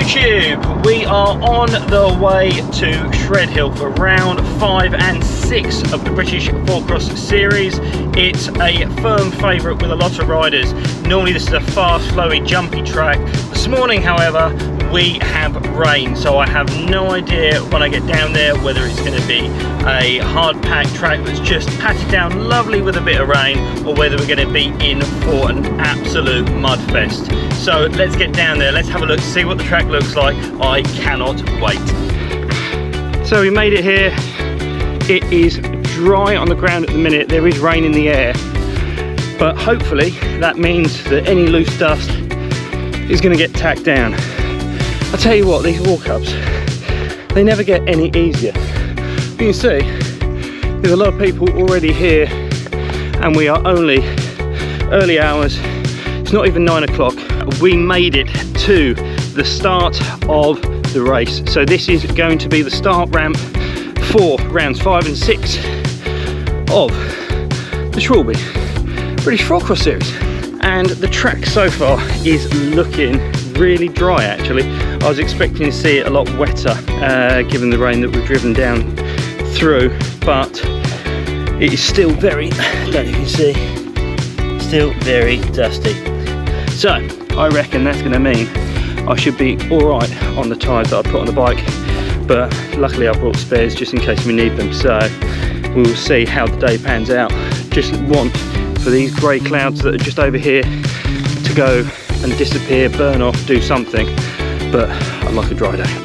YouTube, we are on the way to Shredhill for round 5 and 6 of the British 4-cross series. It's a firm favourite with a lot of riders. Normally this is a fast, flowy, jumpy track. This morning, however, we have rain, so I have no idea when I get down there whether it's going to be a hard packed track that's just patted down lovely with a bit of rain, or whether we're going to be in for an absolute mud fest. So let's get down there, let's have a look, see what the track looks like. I cannot wait. So we made it here. It is dry on the ground at the minute. There is rain in the air, but hopefully that means that any loose dust is going to get tacked down. I'll tell you what, these walk-ups, they never get any easier. You can see there's a lot of people already here, and we are only early hours. It's not even 9 o'clock. We made it to the start of the race. So this is going to be the start ramp for rounds 5 and 6 of the Schwalbe British 4-cross series. And the track so far is looking really dry actually. I was expecting to see it a lot wetter given the rain that we've driven down through, but it is still very, I don't know if you can see, still very dusty. So I reckon that's going to mean I should be alright on the tyres that I put on the bike, but luckily I brought spares just in case we need them, so we'll see how the day pans out. Just want for these grey clouds that are just over here to go and disappear, burn off, do something, but I'd like a dry day.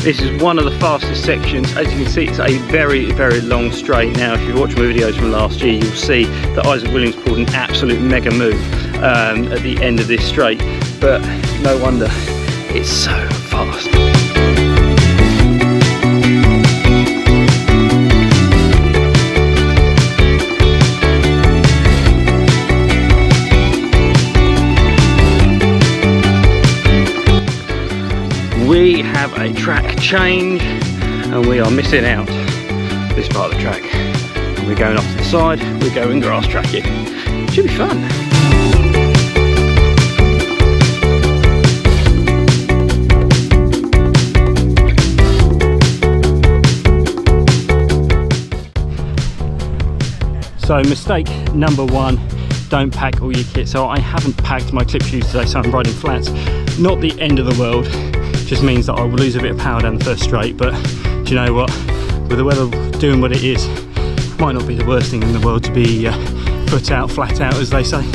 This is one of the fastest sections. As you can see, it's a very, very long straight. Now, if you've watched my videos from last year, you'll see that Isaac Williams pulled an absolute mega move at the end of this straight, but no wonder, it's so fast. We have a track change and we are missing out this part of the track. We're going off to the side, we're going grass tracking. Should be fun. So mistake number 1, don't pack all your kit. So I haven't packed my clip shoes today, so I'm riding flats. Not the end of the world. Just means that I will lose a bit of power down the first straight, but do you know what, with the weather doing what it is, might not be the worst thing in the world to be foot out, flat out, as they say.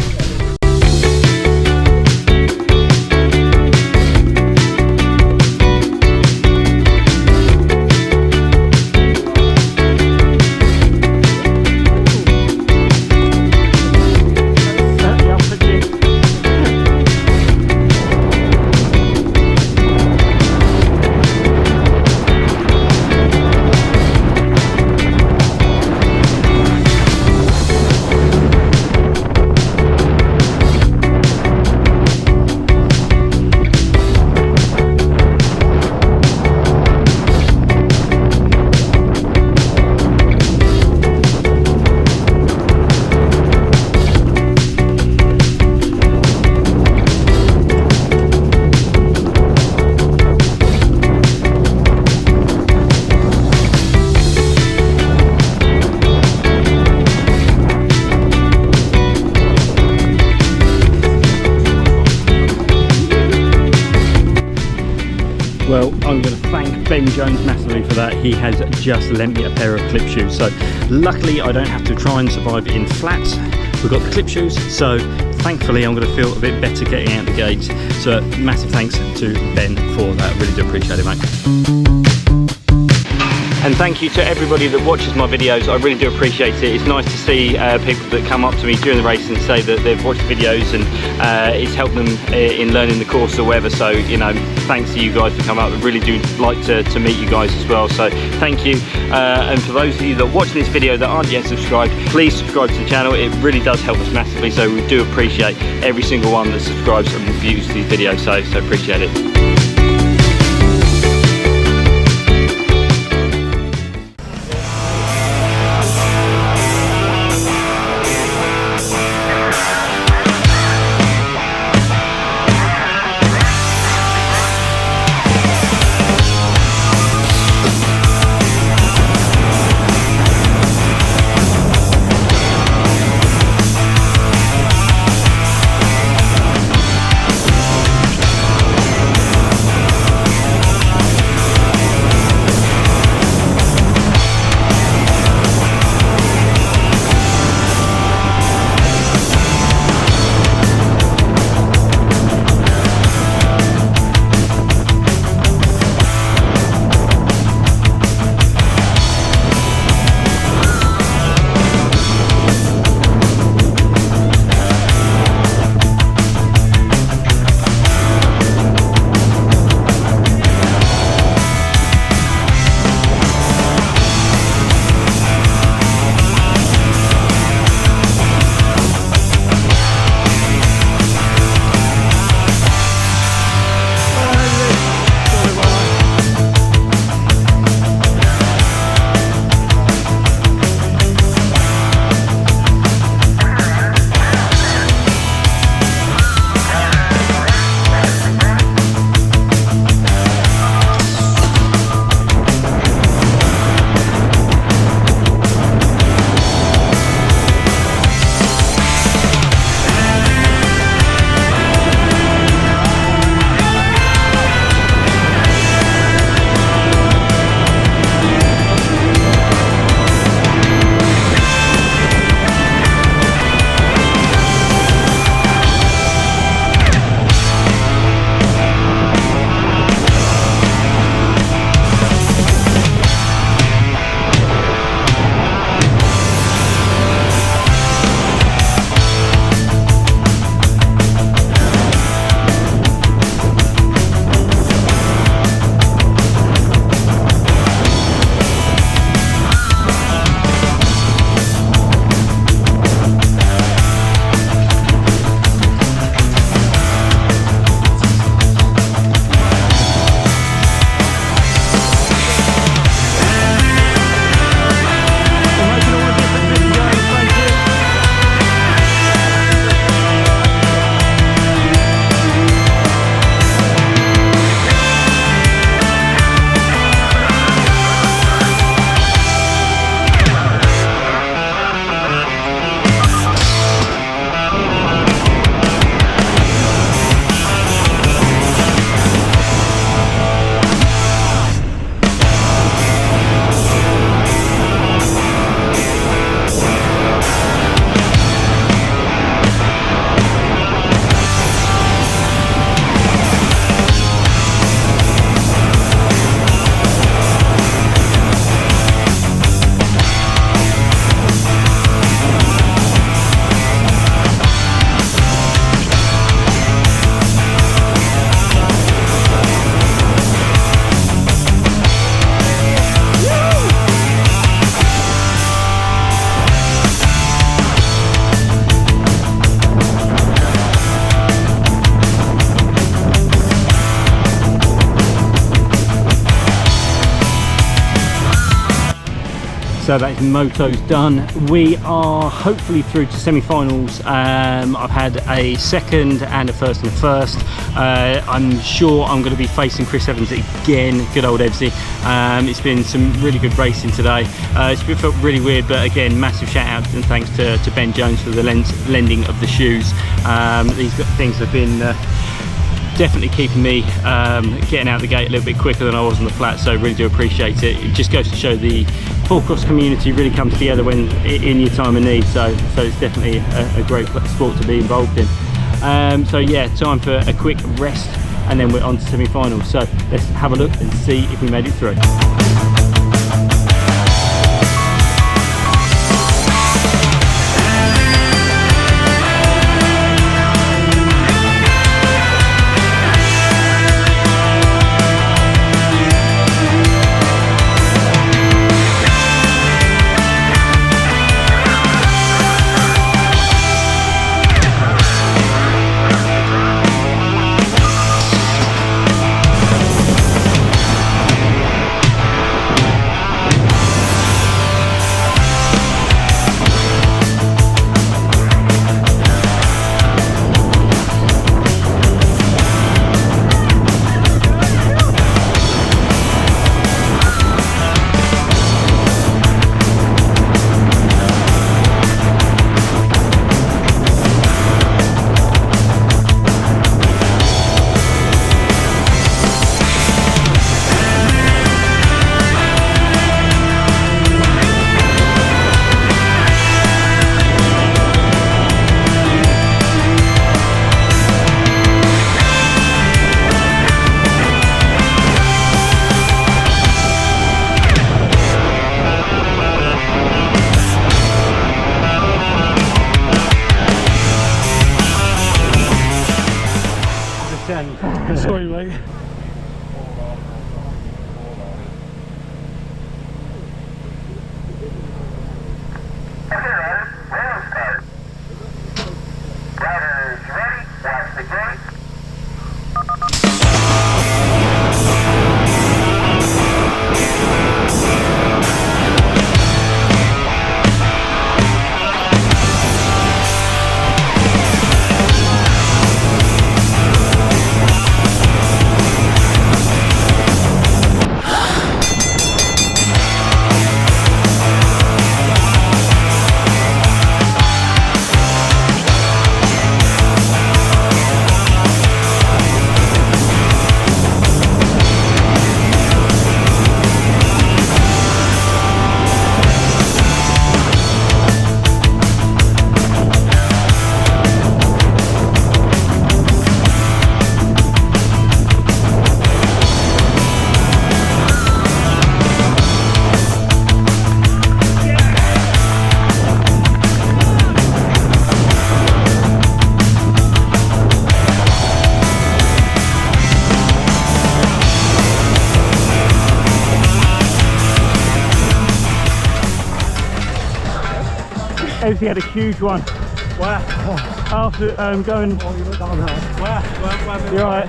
Well, I'm going to thank Ben Jones massively for that. He has just lent me a pair of clip shoes. So luckily I don't have to try and survive in flats. We've got the clip shoes, so thankfully I'm going to feel a bit better getting out the gates. So massive thanks to Ben for that. I really do appreciate it, mate. And thank you to everybody that watches my videos. I really do appreciate it. It's nice to see people that come up to me during the race and say that they've watched the videos and it's helped them in learning the course or whatever. So, you know, thanks to you guys for coming up. I really do like to meet you guys as well. So thank you. And for those of you that are watching this video that aren't yet subscribed, please subscribe to the channel. It really does help us massively. So we do appreciate every single one that subscribes and views these videos. So appreciate it. So that is motos done. We are hopefully through to semi-finals. I've had a second and a first and a first. I'm sure I'm going to be facing Chris Evans again, good old Evsy. It's been some really good racing today. It's felt really weird, but again, massive shout out and thanks to Ben Jones for the lending of the shoes. These things have been definitely keeping me getting out the gate a little bit quicker than I was on the flat, so really do appreciate it. It just goes to show the full cross community really comes together when in your time of need, so it's definitely a great sport to be involved in. So yeah, time for a quick rest and then we're on to semi-finals, so let's have a look and see if we made it through. Sorry, mate. Riders ready, watch the gate. Evsy had a huge one. Where? After going. Oh, you look down there. Where? You're right.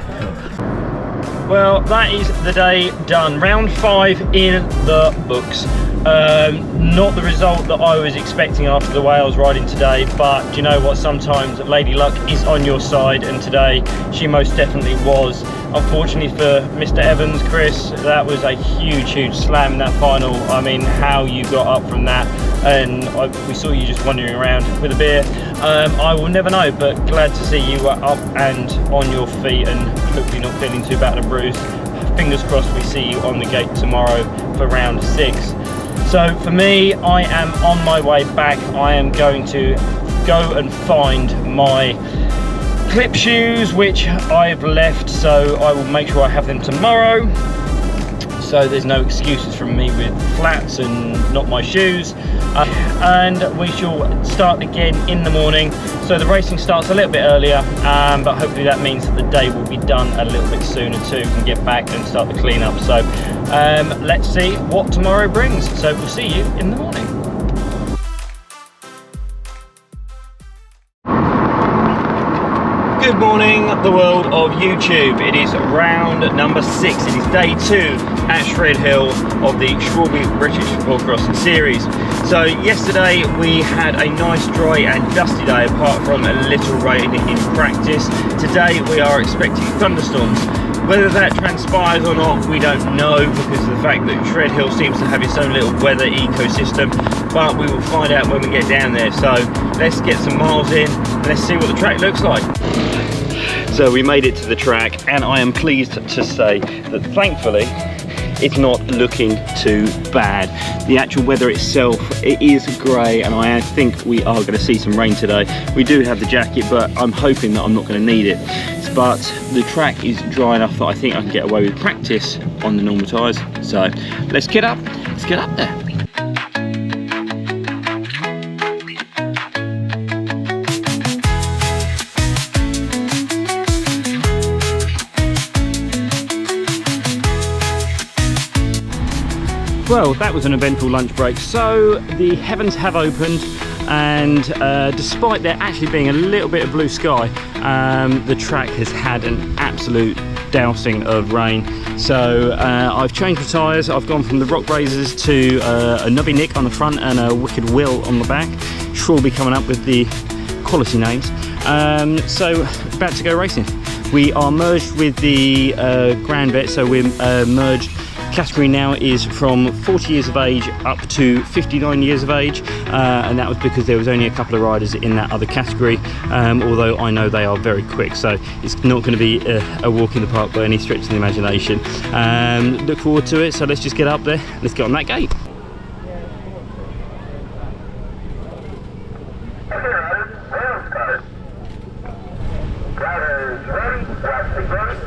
Well, that is the day done. Round 5 in the books. Not the result that I was expecting after the way I was riding today, but do you know what? Sometimes Lady Luck is on your side, and today she most definitely was. Unfortunately for Mr. Evans, Chris, that was a huge slam in that final. I mean, how you got up from that, and we saw you just wandering around with a beer. I will never know, but glad to see you were up and on your feet and hopefully not feeling too bad and bruised. Fingers crossed we see you on the gate tomorrow for round 6. So for me, I am on my way back. I am going to go and find my clip shoes, which I've left, so I will make sure I have them tomorrow. So there's no excuses from me with flats and not my shoes. And we shall start again in the morning. So the racing starts a little bit earlier, but hopefully that means that the day will be done a little bit sooner too. We can get back and start the cleanup. So let's see what tomorrow brings. So we'll see you in the morning. Good morning, the world of YouTube. It is round number 6. It is day 2 at Shredhill of the Schwalbe British 4-cross series. So yesterday we had a nice dry and dusty day apart from a little rain in practice. Today we are expecting thunderstorms. Whether that transpires or not, we don't know, because of the fact that Shredhill seems to have its own little weather ecosystem, but we will find out when we get down there. So let's get some miles in and let's see what the track looks like. So we made it to the track, and I am pleased to say that thankfully it's not looking too bad. The actual weather itself, it is grey, and I think we are going to see some rain today. We do have the jacket, but I'm hoping that I'm not going to need it. But the track is dry enough that I think I can get away with practice on the normal tyres. So let's get up there. Well, that was an eventful lunch break. So the heavens have opened, and despite there actually being a little bit of blue sky, the track has had an absolute dousing of rain. So I've changed the tyres. I've gone from the Rock Brazers to a Nubby Nick on the front and a Wicked Will on the back. Schwalbe coming up with the quality names. So about to go racing. We are merged with the Grand Vet, so we're merged. Category now is from 40 years of age up to 59 years of age, and that was because there was only a couple of riders in that other category, although I know they are very quick, so it's not going to be a walk in the park by any stretch of the imagination. Look forward to it, so let's just get up there, let's get on that gate. Drivers ready, watch the gate.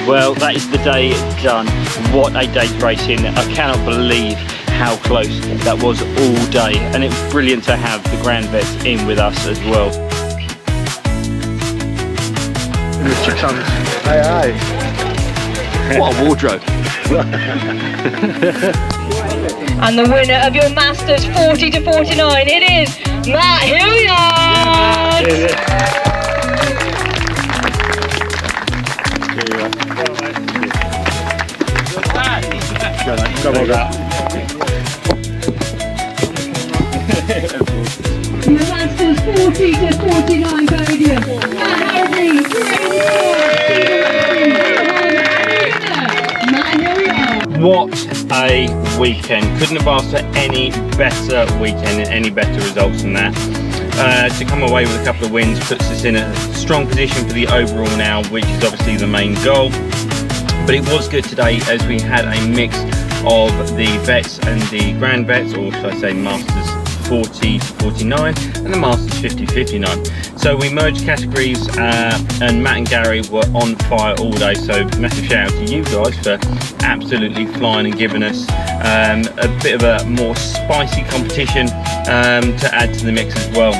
Well, that is the day done. What a day to race in. I cannot believe how close that was all day, and it was brilliant to have the Grand Vets in with us as well. Aye, aye. What a wardrobe. And the winner of your Masters 40 to 49, it is Matt Hilliard! Your Masters 40 to 49 podium, Matt Hardy, What a weekend. Couldn't have asked for any better weekend and any better results than that. To come away with a couple of wins puts us in a strong position for the overall now, which is obviously the main goal. But it was good today as we had a mix of the vets and the Grand Vets, or should I say Masters 40 to 49 and the Masters 50-59. So we merged categories and Matt and Gary were on fire all day, so massive shout out to you guys for absolutely flying and giving us a bit of a more spicy competition to add to the mix as well.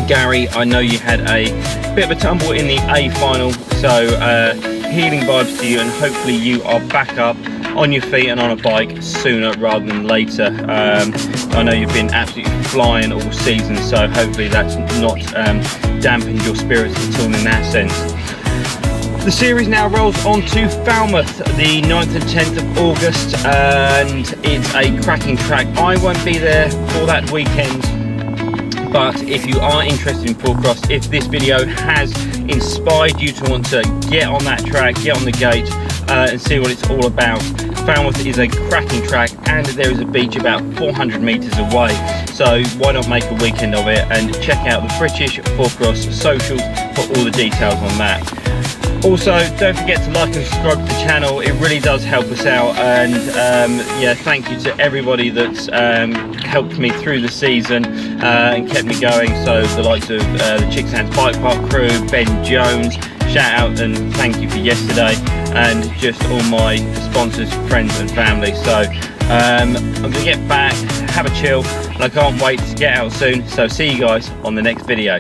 Gary, I know you had a bit of a tumble in the A final, so healing vibes to you, and hopefully you are back up on your feet and on a bike sooner rather than later. I know you've been absolutely flying all season, so hopefully that's not dampened your spirits at all in that sense. The series now rolls on to Falmouth, the 9th and 10th of August, and it's a cracking track. I won't be there for that weekend, but if you are interested in full cross, if this video has inspired you to want to get on that track, get on the gate and see what it's all about, Falmouth is a cracking track and there is a beach about 400 metres away, so why not make a weekend of it, and check out the British Full Cross socials for all the details on that. Also, don't forget to like and subscribe to the channel, it really does help us out, and yeah, thank you to everybody that's helped me through the season and kept me going. So the likes of the Chicks Hands Bike Park crew, Ben Jones, shout out and thank you for yesterday, and just all my sponsors, friends and family. So I'm going to get back, have a chill, and I can't wait to get out soon, so see you guys on the next video.